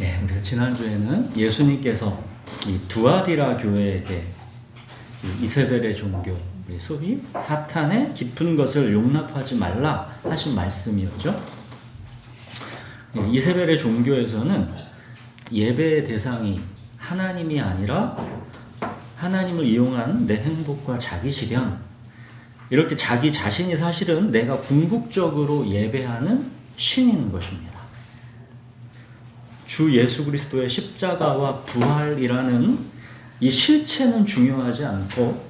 예, 우리가 지난주에는 예수님께서 이 두아디라 교회에게 이세벨의 종교, 소위 사탄의 깊은 것을 용납하지 말라 하신 말씀이었죠. 예, 이세벨의 종교에서는 예배의 대상이 하나님이 아니라 하나님을 이용한 내 행복과 자기 실현, 이렇게 자기 자신이 사실은 내가 궁극적으로 예배하는 신인 것입니다. 주 예수 그리스도의 십자가와 부활이라는 이 실체는 중요하지 않고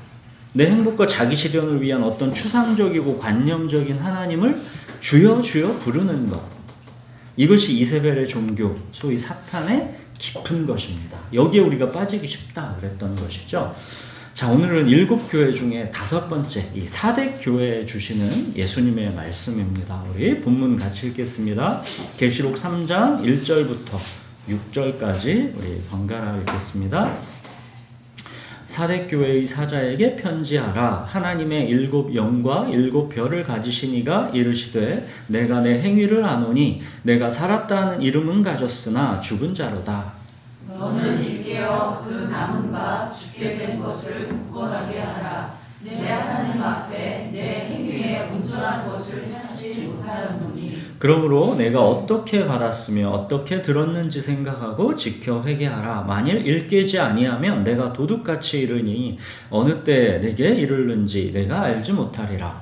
내 행복과 자기 실현을 위한 어떤 추상적이고 관념적인 하나님을 주여 주여 부르는 것, 이것이 이세벨의 종교, 소위 사탄의 깊은 것입니다. 여기에 우리가 빠지기 쉽다 그랬던 것이죠. 자, 오늘은 7교회 중에 5번째 이 사대교회에 주시는 예수님의 말씀입니다. 우리 본문 같이 읽겠습니다. 계시록 3장 1절부터 6절까지 우리 번갈아 읽겠습니다. 사대교회의 사자에게 편지하라. 하나님의 7 영과 7 별을 가지신 이가 이르시되 내가 내 행위를 아노니 내가 살았다 하는 이름은 가졌으나 죽은 자로다. 너는 일깨어 그 남은 바 죽게 된 것을 굳건하게 하라. 내 하나님 앞에 내 행위에 온전한 것을 찾지 못하였노니. 그러므로 내가 어떻게 받았으며 어떻게 들었는지 생각하고 지켜 회개하라. 만일 일깨지 아니하면 내가 도둑같이 이르니 어느 때 내게 이르는지 내가 알지 못하리라.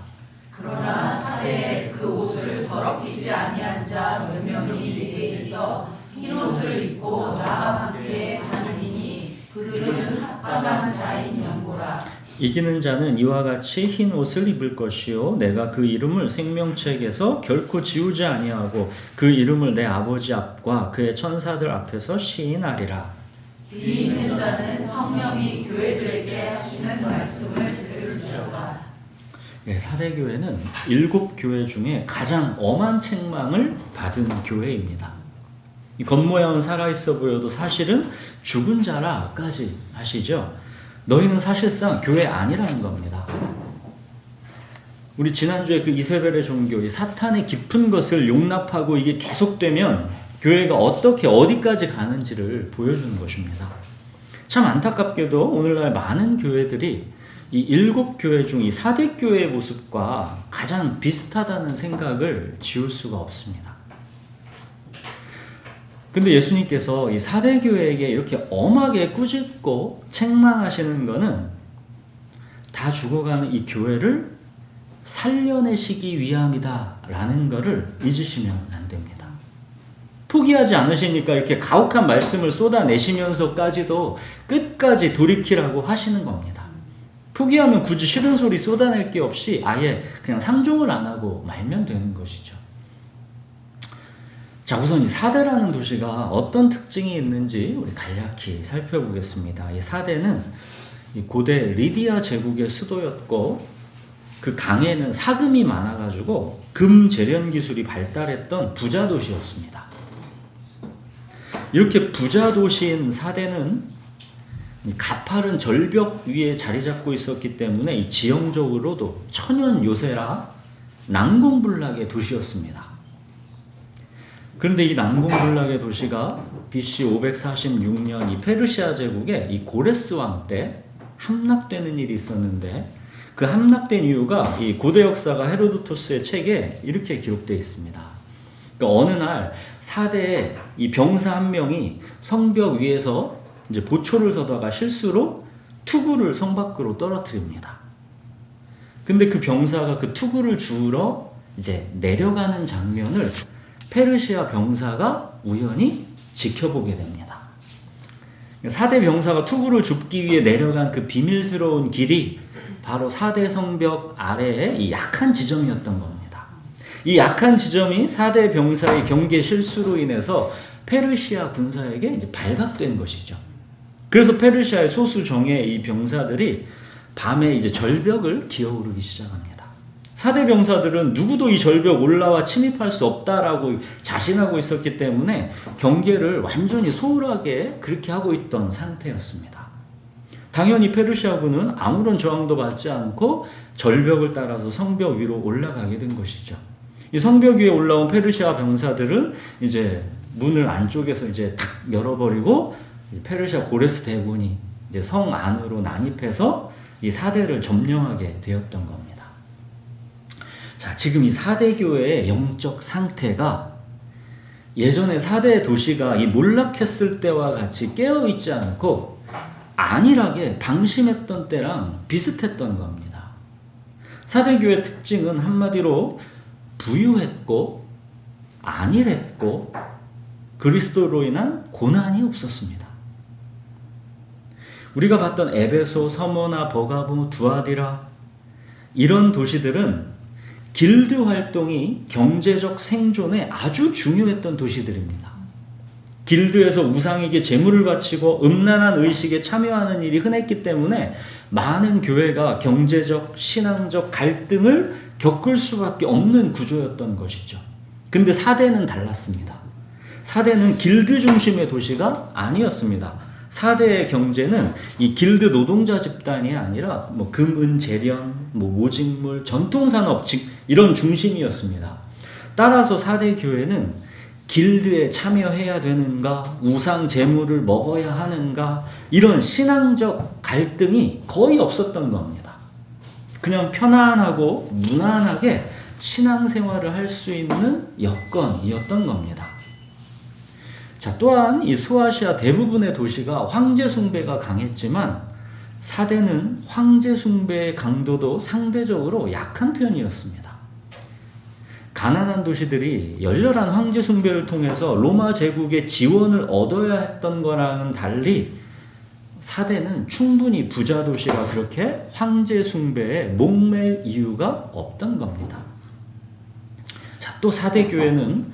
그러나 사대에 그 옷을 더럽히지 아니한 자 몇 명이 내게 있어 흰 옷을 입고 나와 함께 하느니니 그들은 합당한 자인 연고라. 이기는 자는 이와 같이 흰 옷을 입을 것이요 내가 그 이름을 생명책에서 결코 지우지 아니하고 그 이름을 내 아버지 앞과 그의 천사들 앞에서 시인하리라. 귀 있는 자는 성령이 교회들에게 하시는 말씀을 들을지어다. 네, 사대교회는 7교회 중에 가장 엄한 책망을 받은 교회입니다. 이 겉모양은 살아있어 보여도 사실은 죽은 자라까지 하시죠. 너희는 사실상 교회 아니라는 겁니다. 우리 지난주에 그 이세벨의 종교, 이 사탄의 깊은 것을 용납하고 이게 계속되면 교회가 어떻게 어디까지 가는지를 보여주는 것입니다. 참 안타깝게도 오늘날 많은 교회들이 이 7교회 중 이 사대교회의 모습과 가장 비슷하다는 생각을 지울 수가 없습니다. 근데 예수님께서 이 사대교회에게 이렇게 엄하게 꾸짖고 책망하시는 거는 다 죽어가는 이 교회를 살려내시기 위함이다라는 것을 잊으시면 안 됩니다. 포기하지 않으시니까 이렇게 가혹한 말씀을 쏟아내시면서까지도 끝까지 돌이키라고 하시는 겁니다. 포기하면 굳이 싫은 소리 쏟아낼 게 없이 아예 그냥 상종을 안 하고 말면 되는 것이죠. 자, 우선 이 사대라는 도시가 어떤 특징이 있는지 우리 간략히 살펴보겠습니다. 이 사대는 이 고대 리디아 제국의 수도였고 그 강에는 사금이 많아가지고 금 제련 기술이 발달했던 부자 도시였습니다. 이렇게 부자 도시인 사대는 가파른 절벽 위에 자리 잡고 있었기 때문에 이 지형적으로도 천연 요새라 난공불락의 도시였습니다. 그런데 이 난공불락의 도시가 BC 546년 이 페르시아 제국의 이 고레스 왕 때 함락되는 일이 있었는데 그 함락된 이유가 이 고대 역사가 헤로도토스의 책에 이렇게 기록되어 있습니다. 그러니까 어느 날 사대의 이 병사 한 명이 성벽 위에서 이제 보초를 서다가 실수로 투구를 성 밖으로 떨어뜨립니다. 근데 그 병사가 그 투구를 주우러 이제 내려가는 장면을 페르시아 병사가 우연히 지켜보게 됩니다. 사대 병사가 투구를 줍기 위해 내려간 그 비밀스러운 길이 바로 사대 성벽 아래의 이 약한 지점이었던 겁니다. 이 약한 지점이 사대 병사의 경계 실수로 인해서 페르시아 군사에게 이제 발각된 것이죠. 그래서 페르시아의 소수 정예의 이 병사들이 밤에 이제 절벽을 기어오르기 시작합니다. 사대 병사들은 누구도 이 절벽 올라와 침입할 수 없다라고 자신하고 있었기 때문에 경계를 완전히 소홀하게 그렇게 하고 있던 상태였습니다. 당연히 페르시아군은 아무런 저항도 받지 않고 절벽을 따라서 성벽 위로 올라가게 된 것이죠. 이 성벽 위에 올라온 페르시아 병사들은 이제 문을 안쪽에서 이제 탁 열어버리고 페르시아 고레스 대군이 이제 성 안으로 난입해서 이 4대를 점령하게 되었던 겁니다. 자, 지금 이 4대 교회의 영적 상태가 예전에 4대 도시가 이 몰락했을 때와 같이 깨어있지 않고 안일하게 방심했던 때랑 비슷했던 겁니다. 4대 교회의 특징은 한마디로 부유했고 안일했고 그리스도로 인한 고난이 없었습니다. 우리가 봤던 에베소, 서머나, 버가보, 두아디라 이런 도시들은 길드 활동이 경제적 생존에 아주 중요했던 도시들입니다. 길드에서 우상에게 제물을 바치고 음란한 의식에 참여하는 일이 흔했기 때문에 많은 교회가 경제적, 신앙적 갈등을 겪을 수밖에 없는 구조였던 것이죠. 근데 4대는 달랐습니다. 4대는 길드 중심의 도시가 아니었습니다. 4대의 경제는 이 길드 노동자 집단이 아니라 뭐 금, 은, 재련, 뭐 모직물, 전통산업 이런 중심이었습니다. 따라서 4대 교회는 길드에 참여해야 되는가, 우상 제물을 먹어야 하는가 이런 신앙적 갈등이 거의 없었던 겁니다. 그냥 편안하고 무난하게 신앙생활을 할 수 있는 여건이었던 겁니다. 자, 또한 이 소아시아 대부분의 도시가 황제 숭배가 강했지만 4대는 황제 숭배의 강도도 상대적으로 약한 편이었습니다. 가난한 도시들이 열렬한 황제 숭배를 통해서 로마 제국의 지원을 얻어야 했던 거랑은 달리 4대는 충분히 부자 도시가 그렇게 황제 숭배에 목맬 이유가 없던 겁니다. 자, 또 4대 교회는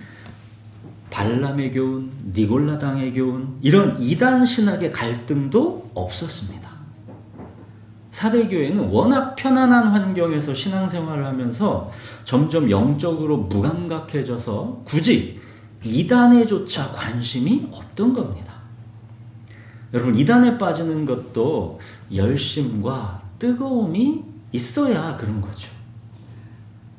발람의 교훈, 니골라당의 교훈 이런 이단 신학의 갈등도 없었습니다. 4대 교회는 워낙 편안한 환경에서 신앙생활을 하면서 점점 영적으로 무감각해져서 굳이 이단에조차 관심이 없던 겁니다. 여러분, 이단에 빠지는 것도 열심과 뜨거움이 있어야 그런 거죠.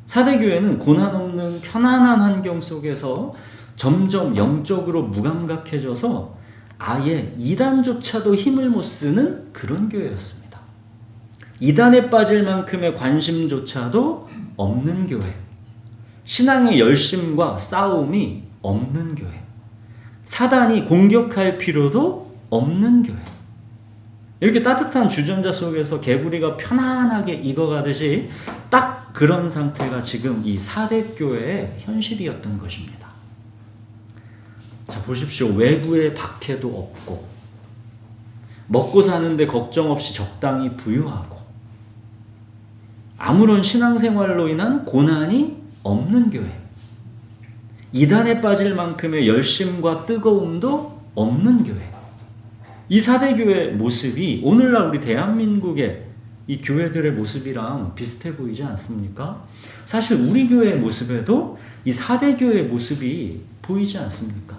4대 교회는 고난 없는 편안한 환경 속에서 점점 영적으로 무감각해져서 아예 이단조차도 힘을 못 쓰는 그런 교회였습니다. 이단에 빠질 만큼의 관심조차도 없는 교회, 신앙의 열심과 싸움이 없는 교회, 사단이 공격할 필요도 없는 교회. 이렇게 따뜻한 주전자 속에서 개구리가 편안하게 익어가듯이 딱 그런 상태가 지금 이 4대 교회의 현실이었던 것입니다. 자, 보십시오. 외부의 박해도 없고 먹고 사는데 걱정 없이 적당히 부유하고 아무런 신앙생활로 인한 고난이 없는 교회, 이단에 빠질 만큼의 열심과 뜨거움도 없는 교회. 이 4대 교회 모습이 오늘날 우리 대한민국의 이 교회들의 모습이랑 비슷해 보이지 않습니까? 사실 우리 교회의 모습에도 이 4대 교회의 모습이 보이지 않습니까?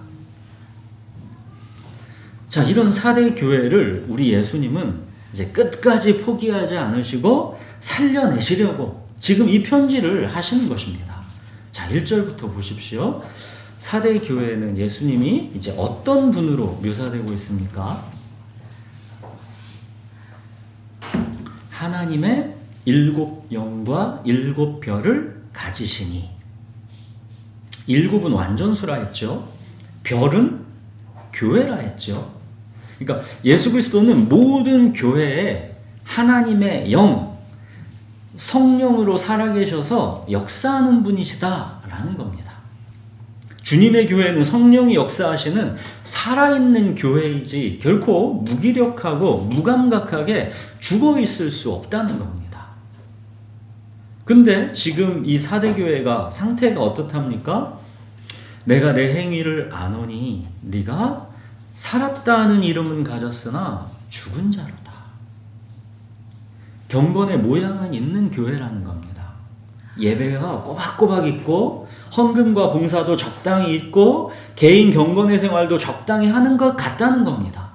자, 이런 4대 교회를 우리 예수님은 이제 끝까지 포기하지 않으시고 살려내시려고 지금 이 편지를 하시는 것입니다. 자, 1절부터 보십시오. 4대 교회는 예수님이 이제 어떤 분으로 묘사되고 있습니까? 하나님의 7영과 7별을 가지시니. 7은 완전수라 했죠. 별은 교회라 했죠. 그러니까 예수 그리스도는 모든 교회에 하나님의 영, 성령으로 살아계셔서 역사하는 분이시다라는 겁니다. 주님의 교회는 성령이 역사하시는 살아있는 교회이지 결코 무기력하고 무감각하게 죽어있을 수 없다는 겁니다. 근데 지금 이 4대 교회가 상태가 어떻답니까? 내가 내 행위를 아노니 네가 살았다는 이름은 가졌으나 죽은 자로다. 경건의 모양은 있는 교회라는 겁니다. 예배가 꼬박꼬박 있고 헌금과 봉사도 적당히 있고 개인 경건의 생활도 적당히 하는 것 같다는 겁니다.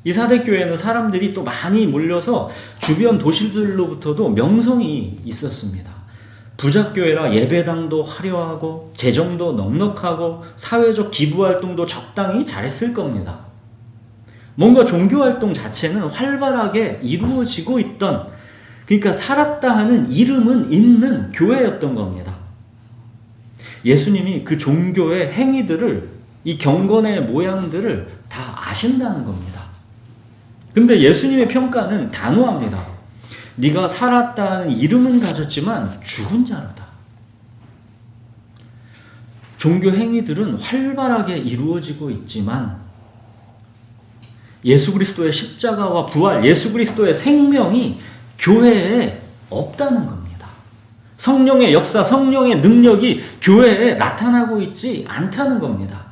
이 4대 교회는 사람들이 또 많이 몰려서 주변 도시들로부터도 명성이 있었습니다. 부작교회라 예배당도 화려하고 재정도 넉넉하고 사회적 기부활동도 적당히 잘했을 겁니다. 뭔가 종교활동 자체는 활발하게 이루어지고 있던, 그러니까 살았다 하는 이름은 있는 교회였던 겁니다. 예수님이 그 종교의 행위들을, 이 경건의 모양들을 다 아신다는 겁니다. 근데 예수님의 평가는 단호합니다. 네가 살았다는 이름은 가졌지만 죽은 자로다. 종교 행위들은 활발하게 이루어지고 있지만 예수 그리스도의 십자가와 부활, 예수 그리스도의 생명이 교회에 없다는 겁니다. 성령의 역사, 성령의 능력이 교회에 나타나고 있지 않다는 겁니다.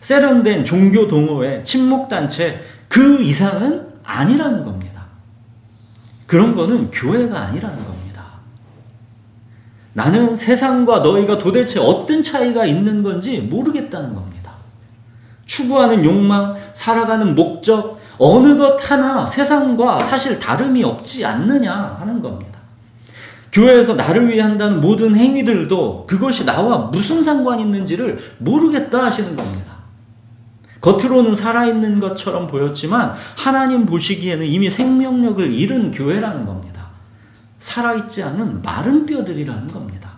세련된 종교 동호회, 친목단체 그 이상은 아니라는 겁니다. 그런 거는 교회가 아니라는 겁니다. 나는 세상과 너희가 도대체 어떤 차이가 있는 건지 모르겠다는 겁니다. 추구하는 욕망, 살아가는 목적, 어느 것 하나 세상과 사실 다름이 없지 않느냐 하는 겁니다. 교회에서 나를 위해 한다는 모든 행위들도 그것이 나와 무슨 상관이 있는지를 모르겠다 하시는 겁니다. 겉으로는 살아있는 것처럼 보였지만 하나님 보시기에는 이미 생명력을 잃은 교회라는 겁니다. 살아있지 않은 마른 뼈들이라는 겁니다.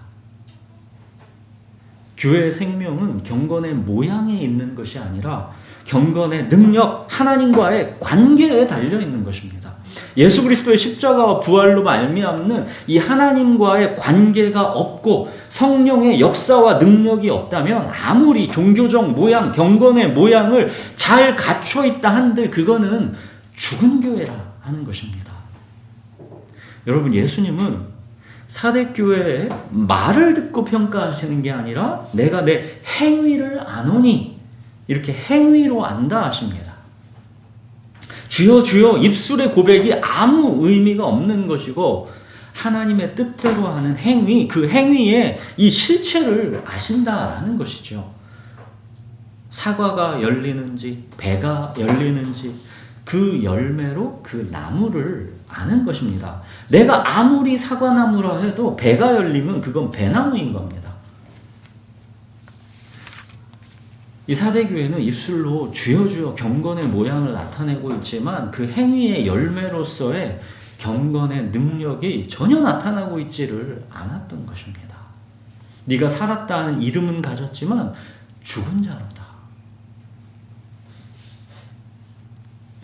교회의 생명은 경건의 모양에 있는 것이 아니라 경건의 능력, 하나님과의 관계에 달려있는 것입니다. 예수 그리스도의 십자가와 부활로 말미암는 이 하나님과의 관계가 없고 성령의 역사와 능력이 없다면 아무리 종교적 모양, 경건의 모양을 잘 갖춰 있다 한들 그거는 죽은 교회라 하는 것입니다. 여러분, 예수님은 사대교회의 말을 듣고 평가하시는 게 아니라 내가 내 행위를 아노니 이렇게 행위로 안다 하십니다. 주여 주여 입술의 고백이 아무 의미가 없는 것이고 하나님의 뜻대로 하는 행위, 그 행위의 이 실체를 아신다라는 것이죠. 사과가 열리는지 배가 열리는지 그 열매로 그 나무를 아는 것입니다. 내가 아무리 사과나무라 해도 배가 열리면 그건 배나무인 겁니다. 이 사대교회는 입술로 주여 주여 경건의 모양을 나타내고 있지만 그 행위의 열매로서의 경건의 능력이 전혀 나타나고 있지를 않았던 것입니다. 네가 살았다는 이름은 가졌지만 죽은 자로다.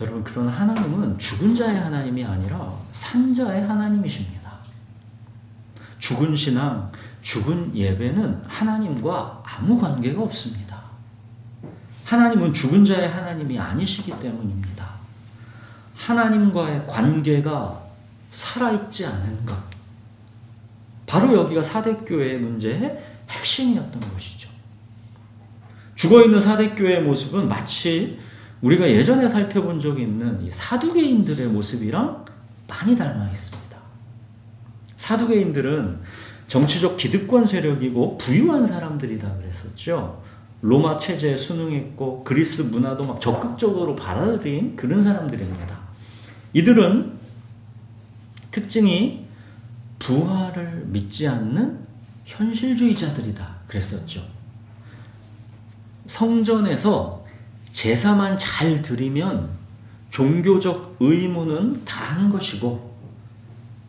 여러분, 그런 하나님은 죽은 자의 하나님이 아니라 산 자의 하나님이십니다. 죽은 신앙, 죽은 예배는 하나님과 아무 관계가 없습니다. 하나님은 죽은 자의 하나님이 아니시기 때문입니다. 하나님과의 관계가 살아있지 않은 것. 바로 여기가 사대교회의 문제의 핵심이었던 것이죠. 죽어있는 사대교회의 모습은 마치 우리가 예전에 살펴본 적이 있는 이 사두개인들의 모습이랑 많이 닮아 있습니다. 사두개인들은 정치적 기득권 세력이고 부유한 사람들이다 그랬었죠. 로마 체제에 순응했고 그리스 문화도 막 적극적으로 받아들인 그런 사람들입니다. 이들은 특징이 부활을 믿지 않는 현실주의자들이다 그랬었죠. 성전에서 제사만 잘 드리면 종교적 의무는 다 한 것이고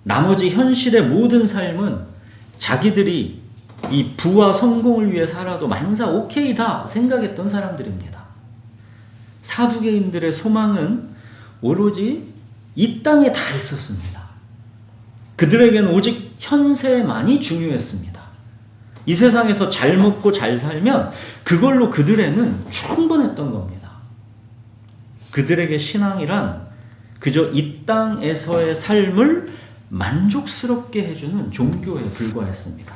나머지 현실의 모든 삶은 자기들이 이 부와 성공을 위해 살아도 만사 오케이다 생각했던 사람들입니다. 사두개인들의 소망은 오로지 이 땅에 다 있었습니다. 그들에게는 오직 현세만이 중요했습니다. 이 세상에서 잘 먹고 잘 살면 그걸로 그들에는 충분했던 겁니다. 그들에게 신앙이란 그저 이 땅에서의 삶을 만족스럽게 해주는 종교에 불과했습니다.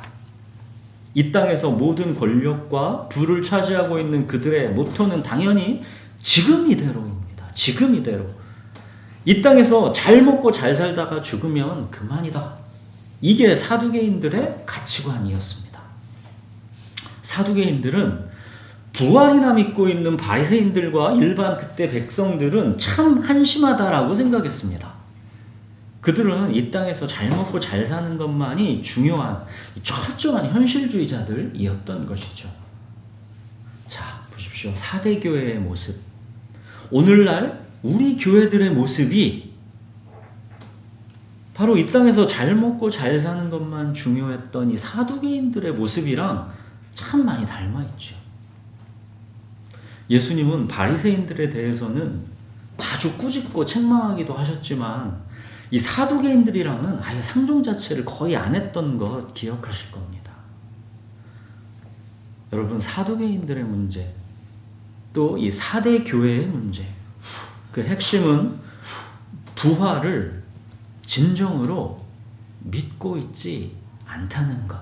이 땅에서 모든 권력과 부를 차지하고 있는 그들의 모토는 당연히 지금 이대로입니다. 지금 이대로. 이 땅에서 잘 먹고 잘 살다가 죽으면 그만이다. 이게 사두개인들의 가치관이었습니다. 사두개인들은 부활이나 믿고 있는 바리새인들과 일반 그때 백성들은 참 한심하다라고 생각했습니다. 그들은 이 땅에서 잘 먹고 잘 사는 것만이 중요한 철저한 현실주의자들이었던 것이죠. 자, 보십시오. 4대 교회의 모습. 오늘날 우리 교회들의 모습이 바로 이 땅에서 잘 먹고 잘 사는 것만 중요했던 이 사두개인들의 모습이랑 참 많이 닮아있죠. 예수님은 바리새인들에 대해서는 자주 꾸짖고 책망하기도 하셨지만 이 사두개인들이랑은 아예 상종 자체를 거의 안 했던 것 기억하실 겁니다. 여러분, 사두개인들의 문제, 또 이 4대 교회의 문제, 그 핵심은 부활을 진정으로 믿고 있지 않다는 것.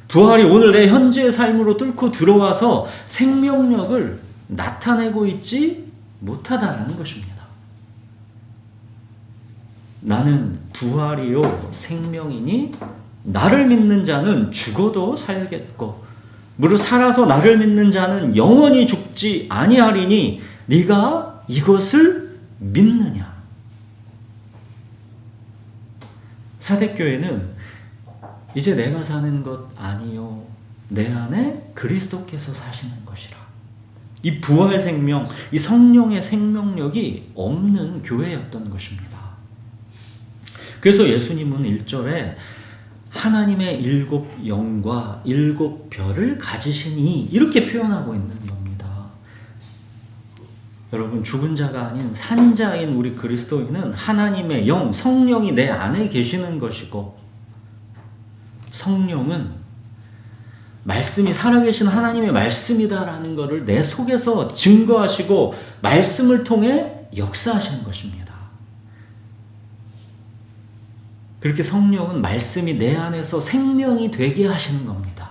부활이 오늘 내 현재의 삶으로 뚫고 들어와서 생명력을 나타내고 있지 못하다라는 것입니다. 나는 부활이요 생명이니 나를 믿는 자는 죽어도 살겠고 무릇 살아서 나를 믿는 자는 영원히 죽지 아니하리니 네가 이것을 믿느냐. 사대교회는 이제 내가 사는 것 아니요 내 안에 그리스도께서 사시는 것이라. 이 부활 생명, 이 성령의 생명력이 없는 교회였던 것입니다. 그래서 예수님은 1절에 하나님의 7 영과 7 별을 가지시니 이렇게 표현하고 있는 겁니다. 여러분, 죽은 자가 아닌 산자인 우리 그리스도인은 하나님의 영, 성령이 내 안에 계시는 것이고, 성령은 말씀이 살아계신 하나님의 말씀이다라는 것을 내 속에서 증거하시고 말씀을 통해 역사하시는 것입니다. 그렇게 성령은 말씀이 내 안에서 생명이 되게 하시는 겁니다.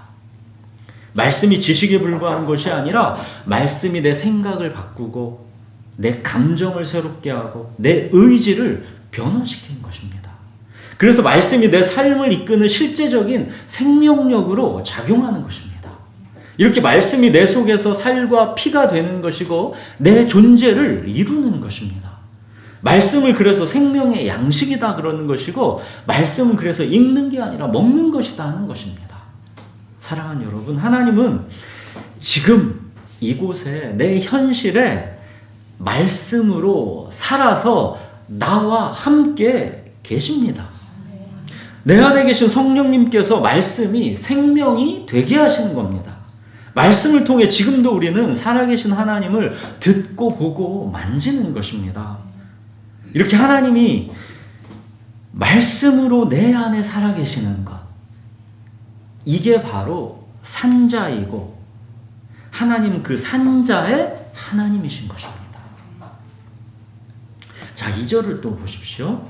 말씀이 지식에 불과한 것이 아니라 말씀이 내 생각을 바꾸고 내 감정을 새롭게 하고 내 의지를 변화시키는 것입니다. 그래서 말씀이 내 삶을 이끄는 실제적인 생명력으로 작용하는 것입니다. 이렇게 말씀이 내 속에서 살과 피가 되는 것이고 내 존재를 이루는 것입니다. 말씀을 그래서 생명의 양식이다 그러는 것이고 말씀은 그래서 읽는 게 아니라 먹는 것이다 하는 것입니다. 사랑하는 여러분, 하나님은 지금 이곳에 내 현실에 말씀으로 살아서 나와 함께 계십니다. 내 안에 계신 성령님께서 말씀이 생명이 되게 하시는 겁니다. 말씀을 통해 지금도 우리는 살아계신 하나님을 듣고 보고 만지는 것입니다. 이렇게 하나님이 말씀으로 내 안에 살아계시는 것, 이게 바로 산자이고 하나님 그 산자의 하나님이신 것입니다. 자, 2절을 또 보십시오.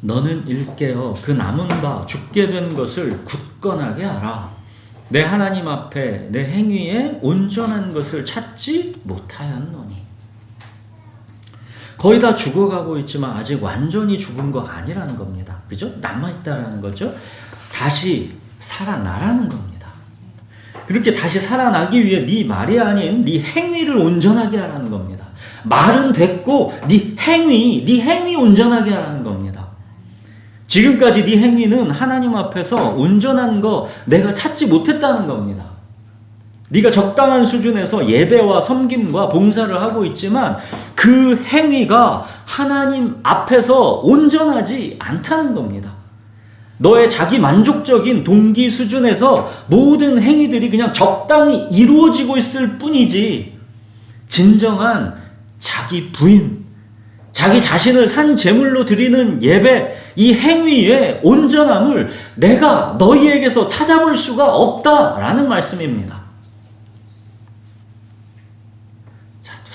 너는 일깨어 그 남은 바 죽게 된 것을 굳건하게 알아. 내 하나님 앞에 내 행위에 온전한 것을 찾지 못하였노니. 거의 다 죽어가고 있지만 아직 완전히 죽은 거 아니라는 겁니다. 그죠? 남아있다라는 거죠. 다시 살아나라는 겁니다. 그렇게 다시 살아나기 위해 네 말이 아닌 네 행위를 온전하게 하라는 겁니다. 말은 됐고 네 행위 온전하게 하라는 겁니다. 지금까지 네 행위는 하나님 앞에서 온전한 거 내가 찾지 못했다는 겁니다. 네가 적당한 수준에서 예배와 섬김과 봉사를 하고 있지만 그 행위가 하나님 앞에서 온전하지 않다는 겁니다. 너의 자기 만족적인 동기 수준에서 모든 행위들이 그냥 적당히 이루어지고 있을 뿐이지 진정한 자기 부인, 자기 자신을 산 제물로 드리는 예배, 이 행위의 온전함을 내가 너희에게서 찾아볼 수가 없다라는 말씀입니다.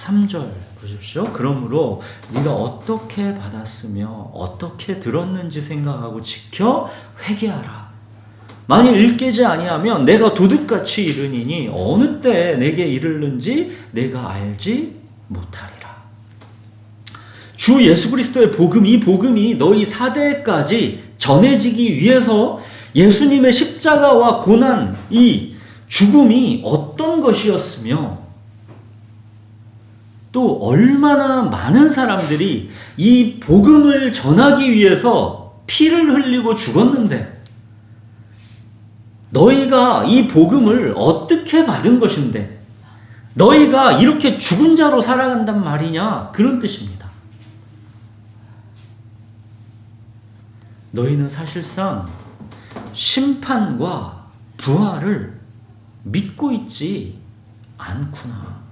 3절 보십시오. 그러므로 네가 어떻게 받았으며 어떻게 들었는지 생각하고 지켜 회개하라. 만일 일깨지 아니하면 내가 도둑같이 이르니니 어느 때 내게 이르는지 내가 알지 못하리라. 주 예수 그리스도의 복음, 이 복음이 너희 4대까지 전해지기 위해서 예수님의 십자가와 고난, 이 죽음이 어떤 것이었으며 또 얼마나 많은 사람들이 이 복음을 전하기 위해서 피를 흘리고 죽었는데 너희가 이 복음을 어떻게 받은 것인데 너희가 이렇게 죽은 자로 살아간단 말이냐, 그런 뜻입니다. 너희는 사실상 심판과 부활을 믿고 있지 않구나.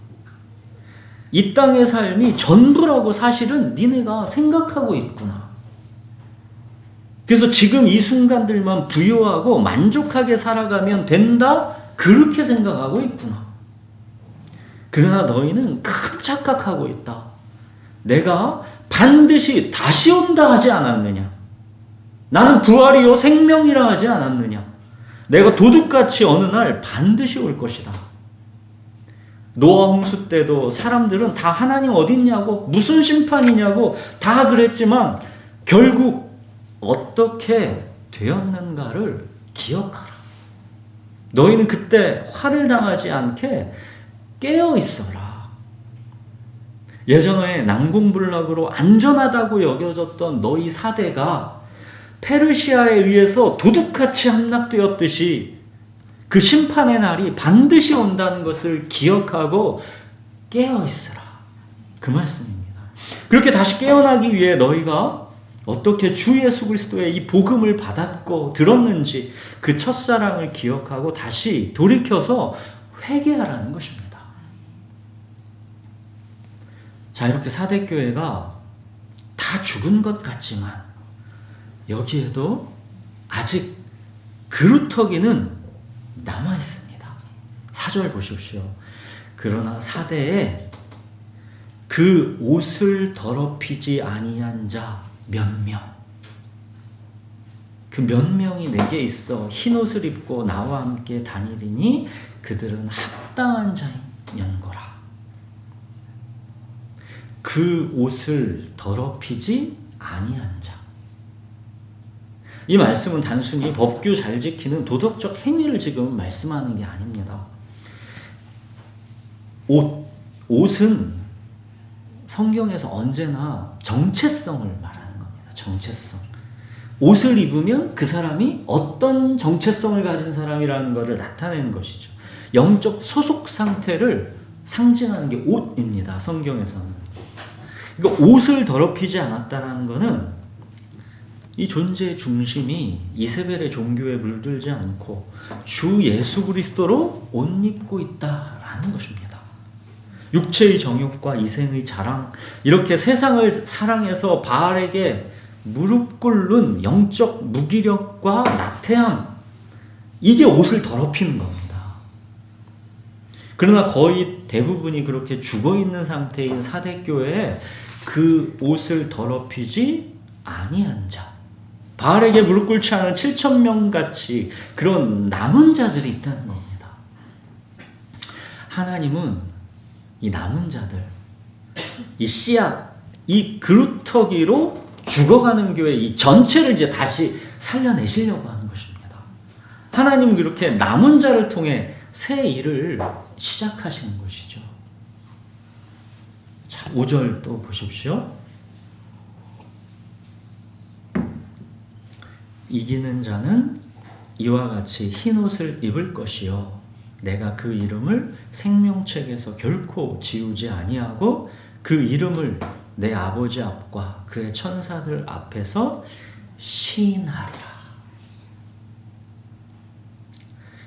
이 땅의 삶이 전부라고 사실은 니네가 생각하고 있구나. 그래서 지금 이 순간들만 부요하고 만족하게 살아가면 된다, 그렇게 생각하고 있구나. 그러나 너희는 큰 착각하고 있다. 내가 반드시 다시 온다 하지 않았느냐? 나는 부활이요 생명이라 하지 않았느냐? 내가 도둑같이 어느 날 반드시 올 것이다. 노아 홍수 때도 사람들은 다 하나님 어디 있냐고, 무슨 심판이냐고 다 그랬지만 결국 어떻게 되었는가를 기억하라. 너희는 그때 화를 당하지 않게 깨어 있어라. 예전에 난공불락으로 안전하다고 여겨졌던 너희 사대가 페르시아에 의해서 도둑같이 함락되었듯이 그 심판의 날이 반드시 온다는 것을 기억하고 깨어 있으라. 그 말씀입니다. 그렇게 다시 깨어나기 위해 너희가 어떻게 주 예수 그리스도의 이 복음을 받았고 들었는지 그 첫사랑을 기억하고 다시 돌이켜서 회개하라는 것입니다. 자, 이렇게 사대교회가 다 죽은 것 같지만 여기에도 아직 그루터기는 남아 있습니다. 4절 보십시오. 그러나 사대에 그 옷을 더럽히지 아니한 자 몇 명, 그 몇 명이 내게 있어 흰 옷을 입고 나와 함께 다니리니 그들은 합당한 자인연고라. 그 옷을 더럽히지 아니한 자. 이 말씀은 단순히 법규 잘 지키는 도덕적 행위를 지금 말씀하는 게 아닙니다. 옷은 성경에서 언제나 정체성을 말하는 겁니다. 정체성. 옷을 입으면 그 사람이 어떤 정체성을 가진 사람이라는 것을 나타내는 것이죠. 영적 소속 상태를 상징하는 게 옷입니다. 성경에서는. 그러니까 옷을 더럽히지 않았다라는 것은 이 존재의 중심이 이세벨의 종교에 물들지 않고 주 예수 그리스도로 옷 입고 있다라는 것입니다. 육체의 정욕과 이생의 자랑, 이렇게 세상을 사랑해서 바알에게 무릎 꿇는 영적 무기력과 나태함, 이게 옷을 더럽히는 겁니다. 그러나 거의 대부분이 그렇게 죽어있는 상태인 사대교회에 그 옷을 더럽히지 아니한 자, 바알에게 무릎 꿇지 않은 7,000명 같이 그런 남은 자들이 있다는 겁니다. 하나님은 이 남은 자들, 이 씨앗, 이 그루터기로 죽어가는 교회 이 전체를 이제 다시 살려내시려고 하는 것입니다. 하나님은 그렇게 남은 자를 통해 새 일을 시작하시는 것이죠. 자, 5절 또 보십시오. 이기는 자는 이와 같이 흰 옷을 입을 것이요 내가 그 이름을 생명책에서 결코 지우지 아니하고 그 이름을 내 아버지 앞과 그의 천사들 앞에서 시인하리라.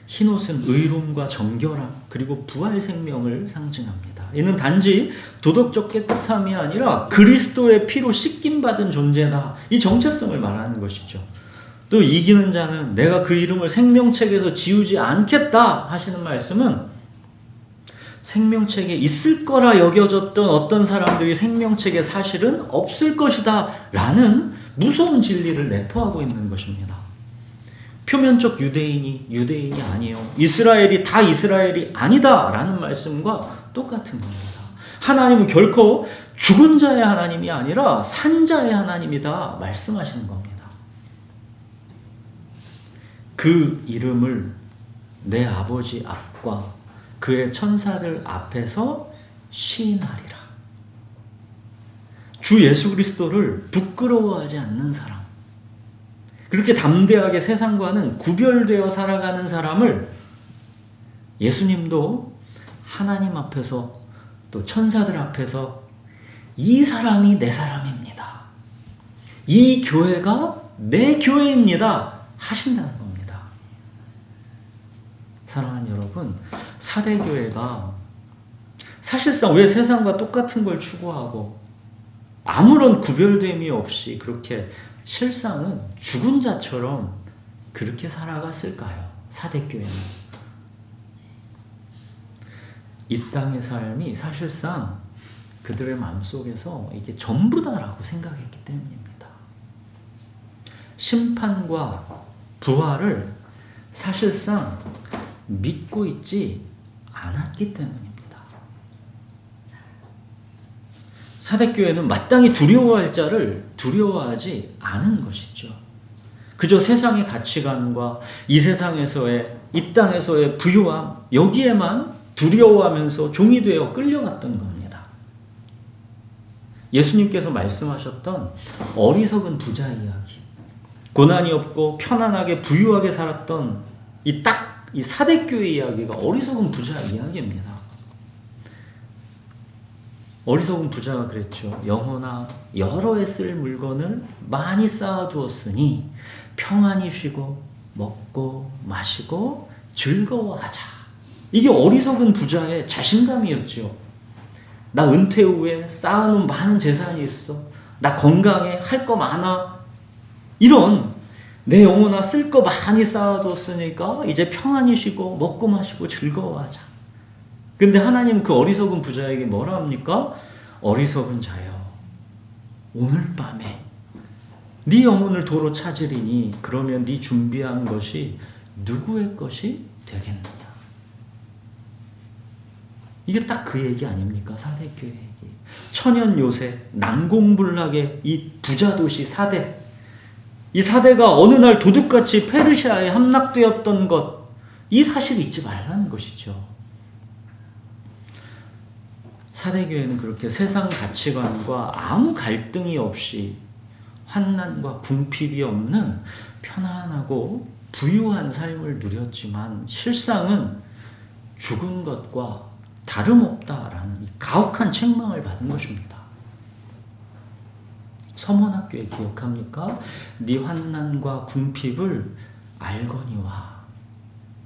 흰 옷은 의로움과 정결함 그리고 부활 생명을 상징합니다. 이는 단지 도덕적 깨끗함이 아니라 그리스도의 피로 씻김받은 존재다. 이 정체성을 말하는 것이죠. 또 이기는 자는 내가 그 이름을 생명책에서 지우지 않겠다 하시는 말씀은 생명책에 있을 거라 여겨졌던 어떤 사람들이 생명책에 사실은 없을 것이다 라는 무서운 진리를 내포하고 있는 것입니다. 표면적 유대인이 아니에요. 이스라엘이 다 이스라엘이 아니다 라는 말씀과 똑같은 겁니다. 하나님은 결코 죽은 자의 하나님이 아니라 산 자의 하나님이다 말씀하시는 겁니다. 그 이름을 내 아버지 앞과 그의 천사들 앞에서 시인하리라. 주 예수 그리스도를 부끄러워하지 않는 사람, 그렇게 담대하게 세상과는 구별되어 살아가는 사람을 예수님도 하나님 앞에서 또 천사들 앞에서 이 사람이 내 사람입니다, 이 교회가 내 교회입니다 하신다는 겁니다. 사랑하는 여러분, 사대교회가 사실상 왜 세상과 똑같은 걸 추구하고 아무런 구별됨이 없이 그렇게 실상은 죽은 자처럼 그렇게 살아갔을까요? 사대교회는. 이 땅의 삶이 사실상 그들의 마음속에서 이게 전부다라고 생각했기 때문입니다. 심판과 부활을 사실상 믿고 있지 않았기 때문입니다. 사대교회는 마땅히 두려워할 자를 두려워하지 않은 것이죠. 그저 세상의 가치관과 이 세상에서의, 이 땅에서의 부유함, 여기에만 두려워하면서 종이 되어 끌려갔던 겁니다. 예수님께서 말씀하셨던 어리석은 부자 이야기, 고난이 없고 편안하게 부유하게 살았던 이 사대교회 이야기가 어리석은 부자 이야기입니다. 어리석은 부자가 그랬죠. 영혼아, 여러 해 쓸 물건을 많이 쌓아두었으니 평안히 쉬고 먹고 마시고 즐거워하자. 이게 어리석은 부자의 자신감이었죠. 나 은퇴 후에 쌓아놓은 많은 재산이 있어. 나 건강해. 할 거 많아. 이런 내 영혼아, 쓸 거 많이 쌓아뒀으니까 이제 평안히 쉬고 먹고 마시고 즐거워하자. 근데 하나님 그 어리석은 부자에게 뭐라 합니까? 어리석은 자여, 오늘 밤에 네 영혼을 도로 찾으리니 그러면 네 준비한 것이 누구의 것이 되겠느냐. 이게 딱 그 얘기 아닙니까? 사대교회 얘기. 천연 요새 난공불락의 이 부자 도시 사대, 이 사대가 어느 날 도둑같이 페르시아에 함락되었던 것, 이 사실 잊지 말라는 것이죠. 사대교회는 그렇게 세상 가치관과 아무 갈등이 없이 환난과 궁핍이 없는 편안하고 부유한 삶을 누렸지만 실상은 죽은 것과 다름없다라는 이 가혹한 책망을 받은 것입니다. 서문학교에 기억합니까? 네 환난과 궁핍을 알거니와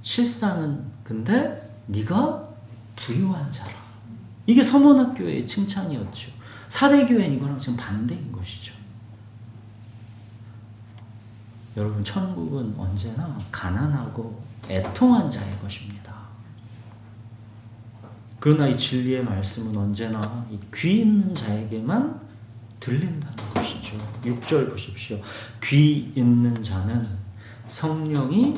실상은 근데 네가 부유한 자라. 이게 서문학교의 칭찬이었죠. 사대교회는 이거랑 지금 반대인 것이죠. 여러분, 천국은 언제나 가난하고 애통한 자의 것입니다. 그러나 이 진리의 말씀은 언제나 이 귀 있는 자에게만 들린다는 것이죠. 6절 보십시오. 귀 있는 자는 성령이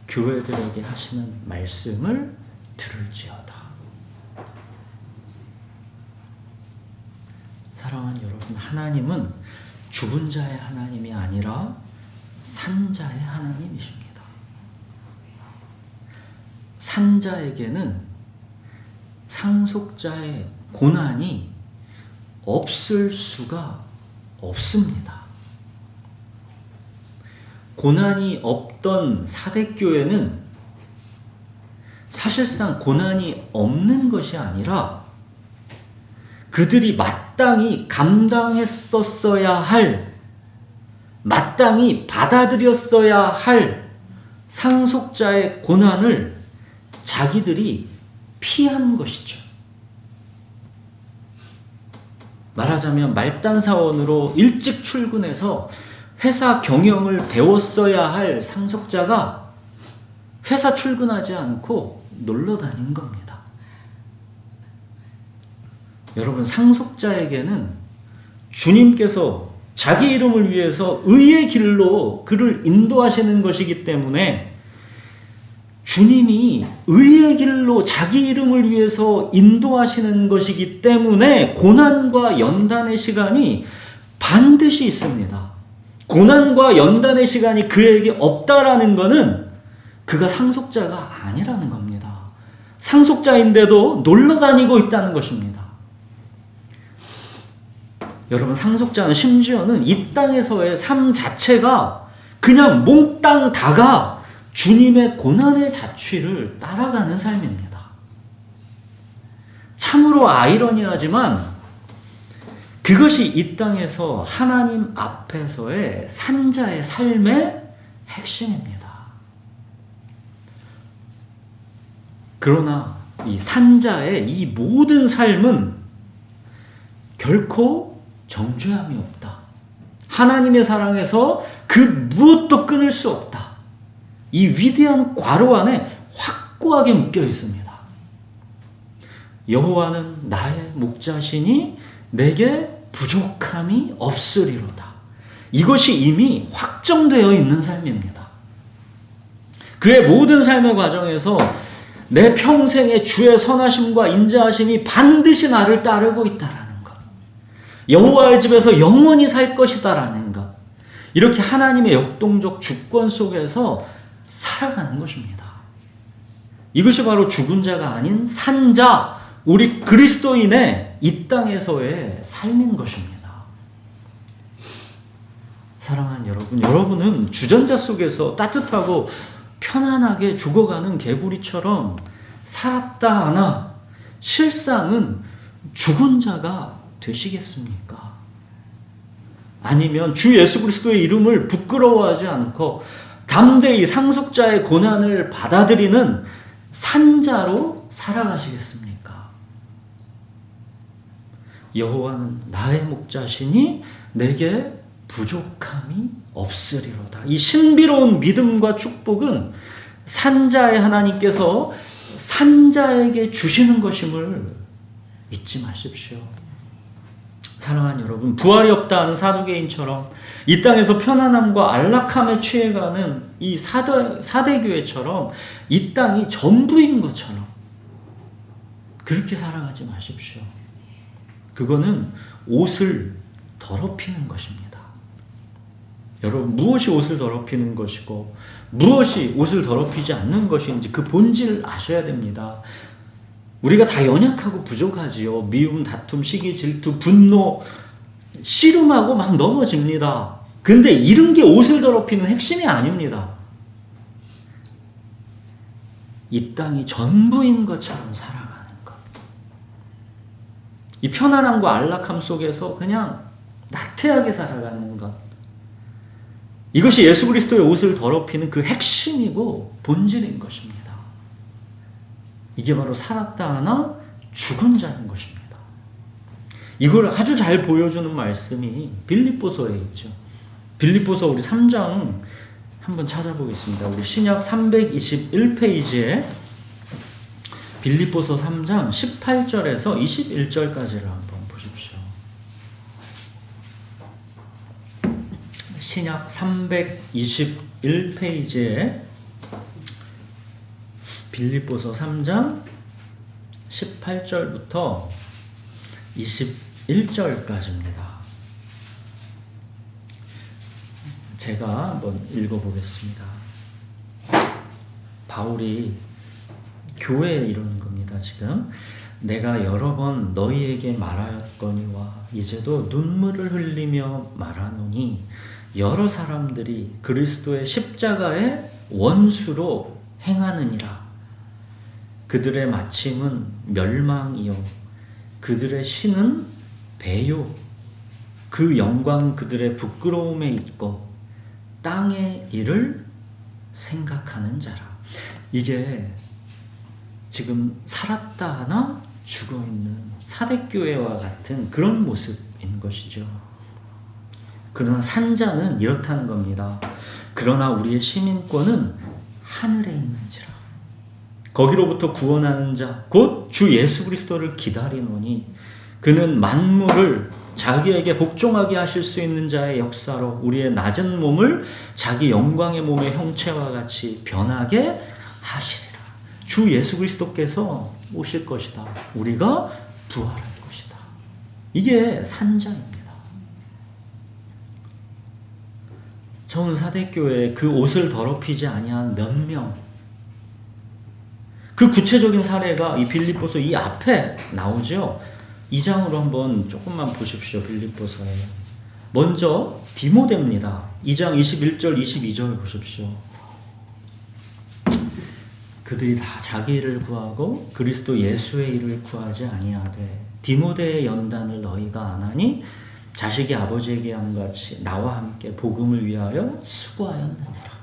교회들에게 하시는 말씀을 들을지어다. 사랑하는 여러분, 하나님은 죽은 자의 하나님이 아니라 산 자의 하나님이십니다. 산 자에게는 상속자의 고난이 없을 수가 없습니다. 고난이 없던 사대교회는 사실상 고난이 없는 것이 아니라 그들이 마땅히 감당했었어야 할, 마땅히 받아들였어야 할 상속자의 고난을 자기들이 피한 것이죠. 말하자면 말단사원으로 일찍 출근해서 회사 경영을 배웠어야 할 상속자가 회사 출근하지 않고 놀러 다닌 겁니다. 여러분, 상속자에게는 주님께서 자기 이름을 위해서 의의 길로 그를 인도하시는 것이기 때문에 주님이 의의 길로 자기 이름을 위해서 인도하시는 것이기 때문에 고난과 연단의 시간이 반드시 있습니다. 고난과 연단의 시간이 그에게 없다라는 것은 그가 상속자가 아니라는 겁니다. 상속자인데도 놀러 다니고 있다는 것입니다. 여러분, 상속자는 심지어는 이 땅에서의 삶 자체가 그냥 몽땅 다가 주님의 고난의 자취를 따라가는 삶입니다. 참으로 아이러니하지만 그것이 이 땅에서 하나님 앞에서의 산자의 삶의 핵심입니다. 그러나 이 산자의 이 모든 삶은 결코 정죄함이 없다. 하나님의 사랑에서 그 무엇도 끊을 수 없다. 이 위대한 괄호 안에 확고하게 묶여 있습니다. 여호와는 나의 목자시니 내게 부족함이 없으리로다. 이것이 이미 확정되어 있는 삶입니다. 그의 모든 삶의 과정에서 내 평생의 주의 선하심과 인자하심이 반드시 나를 따르고 있다라는 것, 여호와의 집에서 영원히 살 것이다라는 것, 이렇게 하나님의 역동적 주권 속에서 살아가는 것입니다. 이것이 바로 죽은 자가 아닌 산자, 우리 그리스도인의 이 땅에서의 삶인 것입니다. 사랑하는 여러분, 여러분은 주전자 속에서 따뜻하고 편안하게 죽어가는 개구리처럼 살았다 하나 실상은 죽은 자가 되시겠습니까? 아니면 주 예수 그리스도의 이름을 부끄러워하지 않고 담대히 상속자의 고난을 받아들이는 산자로 살아가시겠습니까? 여호와는 나의 목자시니 내게 부족함이 없으리로다. 이 신비로운 믿음과 축복은 산자의 하나님께서 산자에게 주시는 것임을 잊지 마십시오. 사랑하는 여러분, 부활이 없다 하는 사두개인처럼 이 땅에서 편안함과 안락함에 취해가는 이 사대교회처럼 이 땅이 전부인 것처럼 그렇게 살아가지 마십시오. 그거는 옷을 더럽히는 것입니다. 여러분, 무엇이 옷을 더럽히는 것이고 무엇이 옷을 더럽히지 않는 것인지 그 본질을 아셔야 됩니다. 우리가 다 연약하고 부족하지요. 미움, 다툼, 시기, 질투, 분노, 씨름하고 막 넘어집니다. 근데 이런 게 옷을 더럽히는 핵심이 아닙니다. 이 땅이 전부인 것처럼 살아가는 것. 이 편안함과 안락함 속에서 그냥 나태하게 살아가는 것. 이것이 예수 그리스도의 옷을 더럽히는 그 핵심이고 본질인 것입니다. 이게 바로 살았다 하나 죽은 자인 것입니다. 이걸 아주 잘 보여주는 말씀이 빌립보서에 있죠. 빌립보서 우리 3장 한번 찾아보겠습니다. 우리 신약 321페이지에 빌립보서 3장 18절에서 21절까지를 한번 보십시오. 신약 321페이지에 빌립보서 3장 18절부터 21절까지입니다. 제가 한번 읽어보겠습니다. 바울이 교회에 이러는 겁니다. 지금 내가 여러 번 너희에게 말하였거니와 이제도 눈물을 흘리며 말하노니 여러 사람들이 그리스도의 십자가의 원수로 행하느니라. 그들의 마침은 멸망이요 그들의 신은 배요 그 영광은 그들의 부끄러움에 있고 땅의 일을 생각하는 자라. 이게 지금 살았다 하나 죽어있는 사대교회와 같은 그런 모습인 것이죠. 그러나 산자는 이렇다는 겁니다. 그러나 우리의 시민권은 하늘에 있는지라. 거기로부터 구원하는 자 곧 주 예수 그리스도를 기다리노니 그는 만물을 자기에게 복종하게 하실 수 있는 자의 역사로 우리의 낮은 몸을 자기 영광의 몸의 형체와 같이 변하게 하시리라. 주 예수 그리스도께서 오실 것이다. 우리가 부활할 것이다. 이게 산자입니다. 처음 사대교회에 그 옷을 더럽히지 아니한 몇 명, 그 구체적인 사례가 이 빌립보서 이 앞에 나오죠. 2장으로 한번 조금만 보십시오. 빌립보서에. 먼저 디모데입니다. 2장 21절 22절 보십시오. 그들이 다 자기 일을 구하고 그리스도 예수의 일을 구하지 아니하되 디모데의 연단을 너희가 안 하니 자식이 아버지에게 함같이 나와 함께 복음을 위하여 수고하였느니라.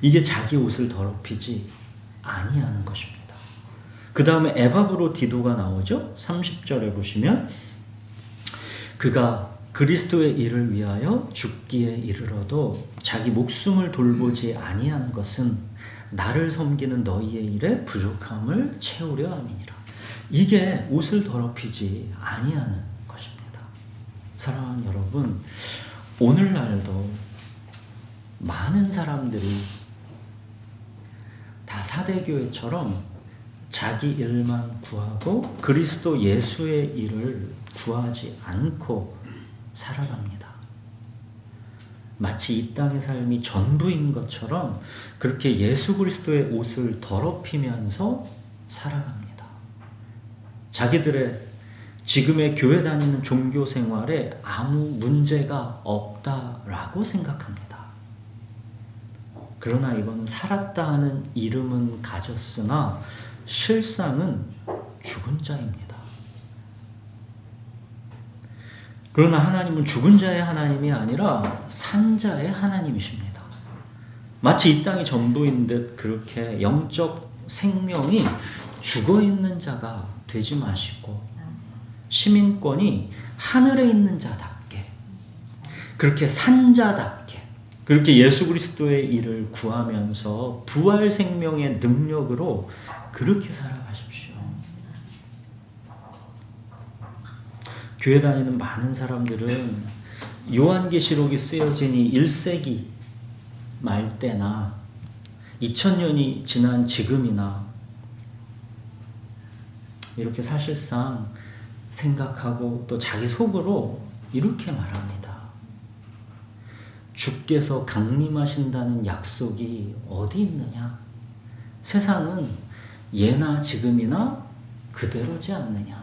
이게 자기 옷을 더럽히지 아니하는 것입니다. 그 다음에 에바브로디도가 나오죠. 30절에 보시면 그가 그리스도의 일을 위하여 죽기에 이르러도 자기 목숨을 돌보지 아니한 것은 나를 섬기는 너희의 일에 부족함을 채우려 함이니라. 이게 옷을 더럽히지 아니하는 것입니다. 사랑하는 여러분, 오늘날도 많은 사람들이 다 사대교회처럼 자기 일만 구하고 그리스도 예수의 일을 구하지 않고 살아갑니다. 마치 이 땅의 삶이 전부인 것처럼 그렇게 예수 그리스도의 옷을 더럽히면서 살아갑니다. 자기들의 지금의 교회 다니는 종교 생활에 아무 문제가 없다라고 생각합니다. 그러나 이거는 살았다 하는 이름은 가졌으나 실상은 죽은 자입니다. 그러나 하나님은 죽은 자의 하나님이 아니라 산 자의 하나님이십니다. 마치 이 땅이 전부인 듯 그렇게 영적 생명이 죽어있는 자가 되지 마시고 시민권이 하늘에 있는 자답게 그렇게 산 자답게 그렇게 예수 그리스도의 일을 구하면서 부활 생명의 능력으로 그렇게 살아가십시오. 교회 다니는 많은 사람들은 요한계시록이 쓰여지니 1세기 말 때나 2000년이 지난 지금이나 이렇게 사실상 생각하고 또 자기 속으로 이렇게 말합니다. 주께서 강림하신다는 약속이 어디 있느냐? 세상은 예나 지금이나 그대로지 않느냐?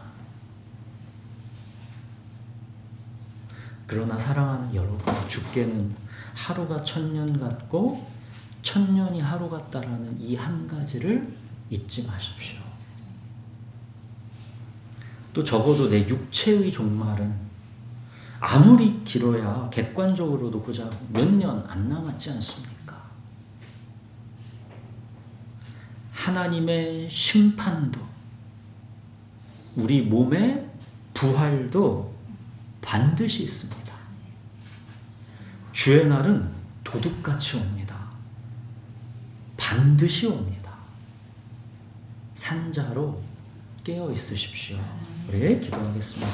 그러나 사랑하는 여러분, 주께는 하루가 1000년 같고 1000년이 하루 같다라는 이 한 가지를 잊지 마십시오. 또 적어도 내 육체의 종말은 아무리 길어야 객관적으로도 고작 몇 년 안 남았지 않습니까? 하나님의 심판도 우리 몸의 부활도 반드시 있습니다. 주의 날은 도둑같이 옵니다. 반드시 옵니다. 산자로 깨어 있으십시오. 우리 기도하겠습니다.